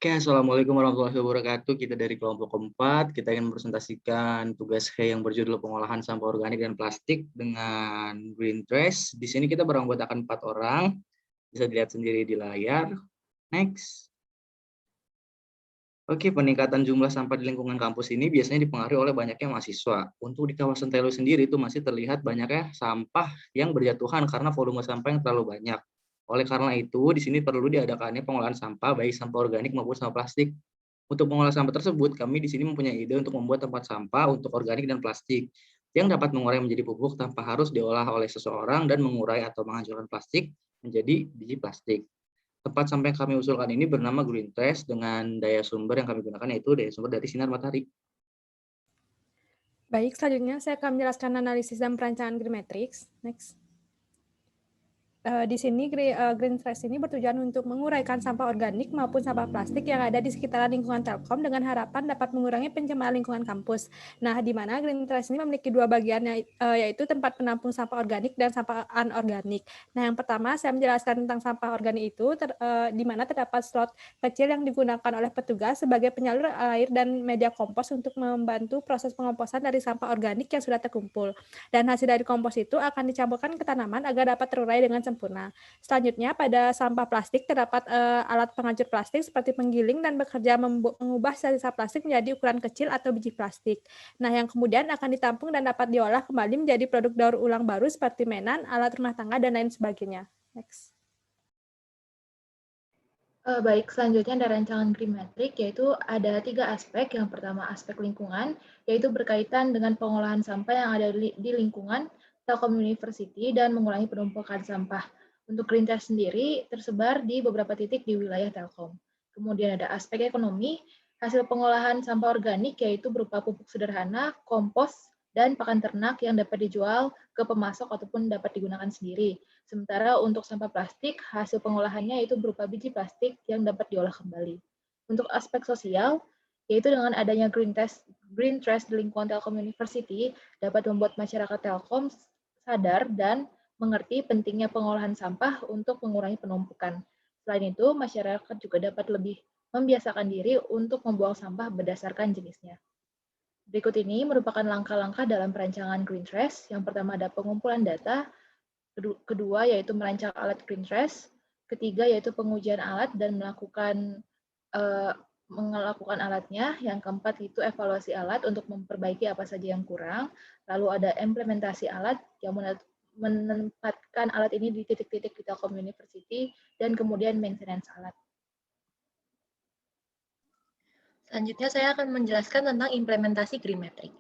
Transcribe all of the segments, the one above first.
Oke, Assalamualaikum warahmatullahi wabarakatuh. Kita dari kelompok keempat, kita ingin mempresentasikan tugas He yang berjudul pengolahan sampah organik dan plastik dengan Green Trash. Di sini kita beranggotakan 4 orang, bisa dilihat sendiri di layar. Next. Oke, peningkatan jumlah sampah di lingkungan kampus ini biasanya dipengaruhi oleh banyaknya mahasiswa. Untuk di kawasan Telo sendiri itu masih terlihat banyaknya sampah yang berjatuhan karena volume sampah yang terlalu banyak. Oleh karena itu, di sini perlu diadakannya pengolahan sampah, baik sampah organik maupun sampah plastik. Untuk mengolah sampah tersebut, kami di sini mempunyai ide untuk membuat tempat sampah untuk organik dan plastik yang dapat mengurai menjadi pupuk tanpa harus diolah oleh seseorang dan mengurai atau menghancurkan plastik menjadi biji plastik. Tempat sampah yang kami usulkan ini bernama Green Trash dengan daya sumber yang kami gunakan yaitu daya sumber dari sinar matahari. Baik, selanjutnya saya akan menjelaskan analisis dan perancangan Green Matrix. Next. Di sini Green Trash ini bertujuan untuk menguraikan sampah organik maupun sampah plastik yang ada di sekitaran lingkungan Telkom dengan harapan dapat mengurangi pencemaran lingkungan kampus. Nah, di mana Green Trash ini memiliki dua bagian, yaitu tempat penampung sampah organik dan sampah anorganik. Nah, yang pertama saya menjelaskan tentang sampah organik itu, di mana terdapat slot kecil yang digunakan oleh petugas sebagai penyalur air dan media kompos untuk membantu proses pengomposan dari sampah organik yang sudah terkumpul. Dan hasil dari kompos itu akan dicampurkan ke tanaman agar dapat terurai dengan sempurna. Selanjutnya, pada sampah plastik terdapat alat penghancur plastik seperti penggiling dan bekerja mengubah sisa plastik menjadi ukuran kecil atau biji plastik. Nah, yang kemudian akan ditampung dan dapat diolah kembali menjadi produk daur ulang baru seperti mainan, alat rumah tangga, dan lain sebagainya. Next. Baik, selanjutnya ada rancangan Green Matrix, yaitu ada 3 aspek. Yang pertama aspek lingkungan, yaitu berkaitan dengan pengolahan sampah yang ada di lingkungan Telkom University dan mengurangi penumpukan sampah. Untuk Green Trash sendiri tersebar di beberapa titik di wilayah Telkom. Kemudian ada aspek ekonomi, hasil pengolahan sampah organik yaitu berupa pupuk sederhana, kompos, dan pakan ternak yang dapat dijual ke pemasok ataupun dapat digunakan sendiri. Sementara untuk sampah plastik, hasil pengolahannya itu berupa biji plastik yang dapat diolah kembali. Untuk aspek sosial, yaitu dengan adanya Green Trash di lingkungan Telkom University dapat membuat masyarakat Telkom sadar dan mengerti pentingnya pengolahan sampah untuk mengurangi penumpukan. Selain itu, masyarakat juga dapat lebih membiasakan diri untuk membuang sampah berdasarkan jenisnya. Berikut ini merupakan langkah-langkah dalam perancangan Green Trash. Yang pertama ada pengumpulan data, kedua yaitu merancang alat Green Trash, ketiga yaitu pengujian alat dan melakukan alatnya, yang keempat itu evaluasi alat untuk memperbaiki apa saja yang kurang, lalu ada implementasi alat yang menempatkan alat ini di titik-titik di Telkom University, dan kemudian maintenance alat. Selanjutnya saya akan menjelaskan tentang implementasi Green Matrix.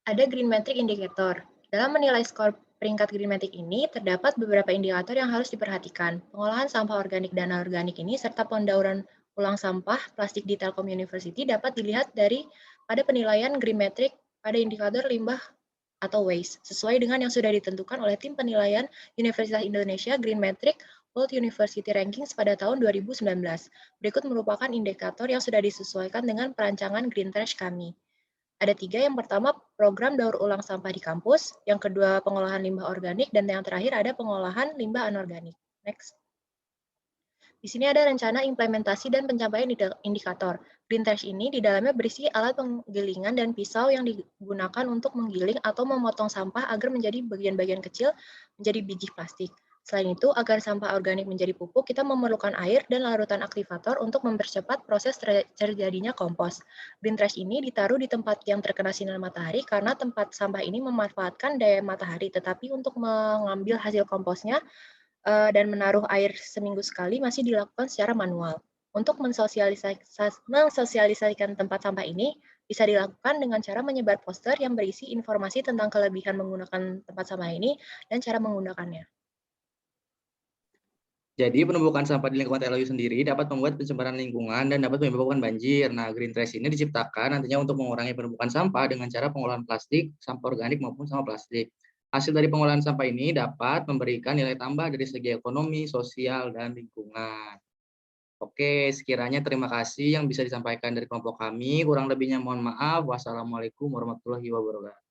Ada Green Matrix Indicator. Dalam menilai skor peringkat Green Matrix ini, terdapat beberapa indikator yang harus diperhatikan. Pengolahan sampah organik dan anorganik ini, serta pendauran ulang sampah plastik di Telkom University dapat dilihat pada penilaian Green Matrix pada indikator limbah atau waste, sesuai dengan yang sudah ditentukan oleh tim penilaian Universitas Indonesia Green Matrix World University Rankings pada tahun 2019. Berikut merupakan indikator yang sudah disesuaikan dengan perancangan Green Trash kami. Ada 3, yang pertama program daur ulang sampah di kampus, yang kedua pengolahan limbah organik, dan yang terakhir ada pengolahan limbah anorganik. Next. Di sini ada rencana implementasi dan pencapaian indikator. Green Trash ini di dalamnya berisi alat penggilingan dan pisau yang digunakan untuk menggiling atau memotong sampah agar menjadi bagian-bagian kecil menjadi biji plastik. Selain itu, agar sampah organik menjadi pupuk, kita memerlukan air dan larutan aktivator untuk mempercepat proses terjadinya kompos. Green Trash ini ditaruh di tempat yang terkena sinar matahari karena tempat sampah ini memanfaatkan daya matahari, tetapi untuk mengambil hasil komposnya dan menaruh air seminggu sekali masih dilakukan secara manual. Untuk mensosialisasikan tempat sampah ini, bisa dilakukan dengan cara menyebar poster yang berisi informasi tentang kelebihan menggunakan tempat sampah ini dan cara menggunakannya. Jadi penumpukan sampah di lingkungan TLU sendiri dapat membuat pencemaran lingkungan dan dapat menyebabkan banjir. Nah, Green Trash ini diciptakan nantinya untuk mengurangi penumpukan sampah dengan cara pengolahan plastik, sampah organik maupun sampah plastik. Hasil dari pengolahan sampah ini dapat memberikan nilai tambah dari segi ekonomi, sosial, dan lingkungan. Oke, sekiranya terima kasih yang bisa disampaikan dari kelompok kami. Kurang lebihnya mohon maaf. Wassalamualaikum warahmatullahi wabarakatuh.